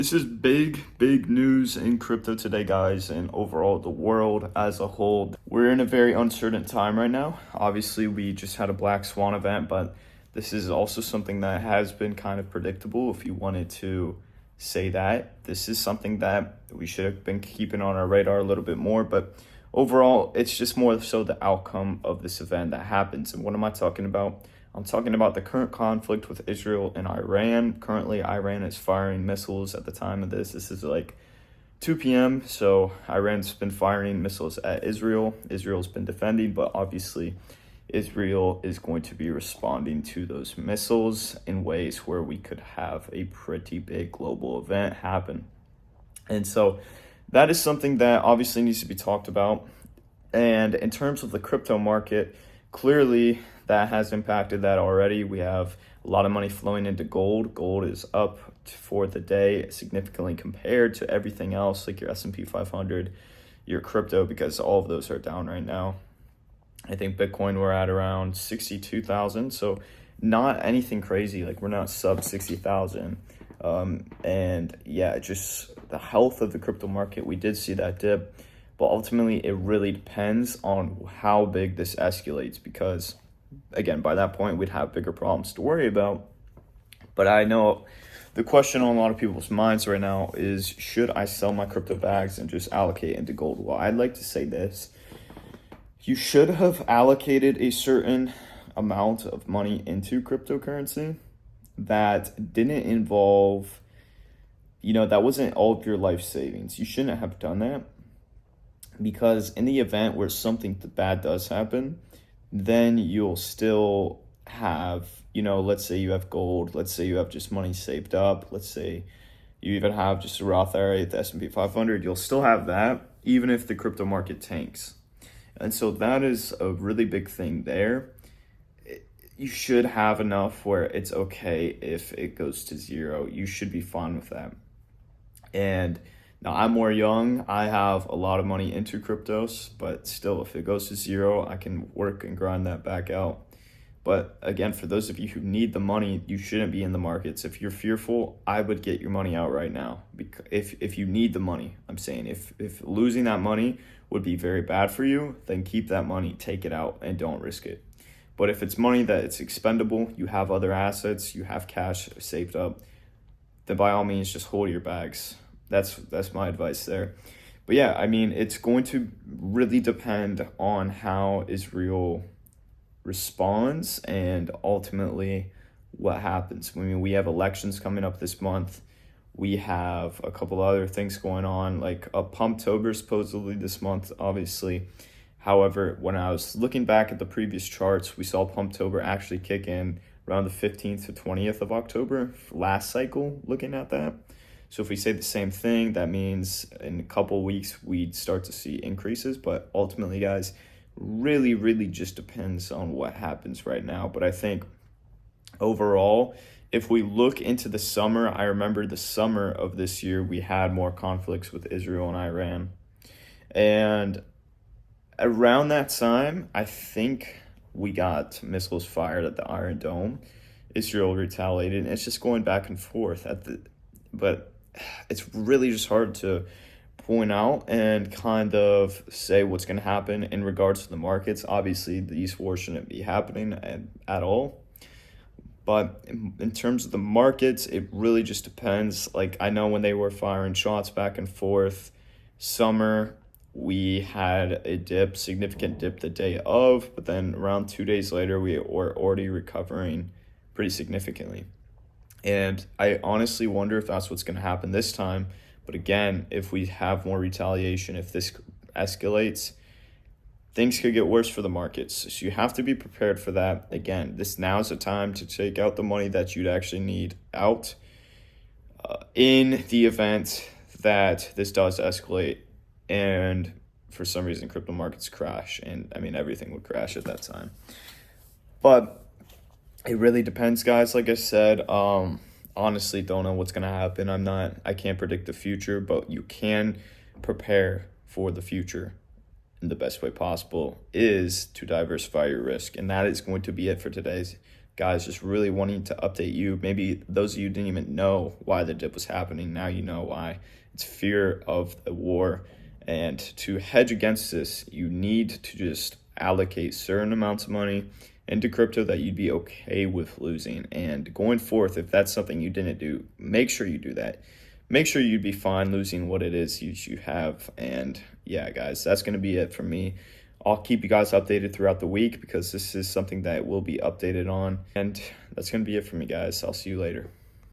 This is big news in crypto today, guys, and overall the world as a whole. We're in a very uncertain time right now. Obviously, we just had a Black Swan event, but this is also something that has been kind of predictable, if you wanted to say that. This is something that we should have been keeping on our radar a little bit more, but overall, it's just more so the outcome of this event that happens. And what am I talking about? I'm talking about the current conflict with Israel and Iran. Currently, Iran is firing missiles at the time of this. This is like 2 p.m. So Iran's been firing missiles at Israel. Israel's been defending, but obviously Israel is going to be responding to those missiles in ways where we could have a pretty big global event happen. And so that is something that obviously needs to be talked about. And in terms of the crypto market, clearly that has impacted that already. We have a lot of money flowing into gold. Gold is up for the day significantly compared to everything else, like your S&P 500, your crypto, because all of those are down right now. I think Bitcoin, we're at around 62,000. So not anything crazy. Like, we're not sub 60,000. And yeah, just the health of the crypto market, we did see that dip. But ultimately, it really depends on how big this escalates, because, again, by that point, we'd have bigger problems to worry about. But I know the question on a lot of people's minds right now is, should I sell my crypto bags and just allocate into gold? Well, I'd like to say this. You should have allocated a certain amount of money into cryptocurrency that didn't involve, that wasn't all of your life savings. You shouldn't have done that, because in the event where something bad does happen, then you'll still have, let's say you have gold, let's say you have just money saved up, let's say you even have just a Roth IRA at the S&P 500, you'll still have that even if the crypto market tanks. And so that is a really big thing there. You should have enough where it's okay if it goes to zero. You should be fine with that. And now, I'm more young. I have a lot of money into cryptos, but still, if it goes to zero, I can work and grind that back out. But again, for those of you who need the money, you shouldn't be in the markets. If you're fearful, I would get your money out right now. Because if you need the money, I'm saying, if losing that money would be very bad for you, then keep that money, take it out, and don't risk it. But if it's money that it's expendable, you have other assets, you have cash saved up, then by all means, just hold your bags. That's my advice there. But yeah, I mean, it's going to really depend on how Israel responds and ultimately what happens. I mean, we have elections coming up this month. We have a couple other things going on, like a Pumptober supposedly this month, obviously. However, when I was looking back at the previous charts, we saw Pumptober actually kick in around the 15th to 20th of October, last cycle, looking at that. So if we say the same thing, that means in a couple weeks we'd start to see increases. But ultimately, guys, really just depends on what happens right now. But I think overall, if we look into the summer, I remember the summer of this year, we had more conflicts with Israel and Iran. And around that time, I think we got missiles fired at the Iron Dome. Israel retaliated, and it's just going back and forth but it's really just hard to point out and kind of say what's going to happen in regards to the markets. Obviously, these wars shouldn't be happening at all. But in terms of the markets, it really just depends. Like, I know when they were firing shots back and forth, summer, we had a significant dip the day of, but then around 2 days later, we were already recovering pretty significantly. And I honestly wonder if that's what's going to happen this time. But again, if we have more retaliation, if this escalates, things could get worse for the markets. So you have to be prepared for that. Again, this now is the time to take out the money that you'd actually need out in the event that this does escalate and for some reason crypto markets crash. And I mean, everything would crash at that time. But it really depends, guys. Like I said, honestly, don't know what's going to happen. I can't predict the future, but you can prepare for the future. And the best way possible is to diversify your risk. And that is going to be it for today's guys, just really wanting to update you. Maybe those of you didn't even know why the dip was happening. Now you know why. It's fear of the war. And to hedge against this, you need to just allocate certain amounts of money into crypto that you'd be okay with losing. And going forth, if that's something you didn't do, make sure you do that. Make sure you'd be fine losing what it is you have. And yeah, guys, that's going to be it from me. I'll keep you guys updated throughout the week because this is something that will be updated on. And that's going to be it for me, guys. I'll see you later.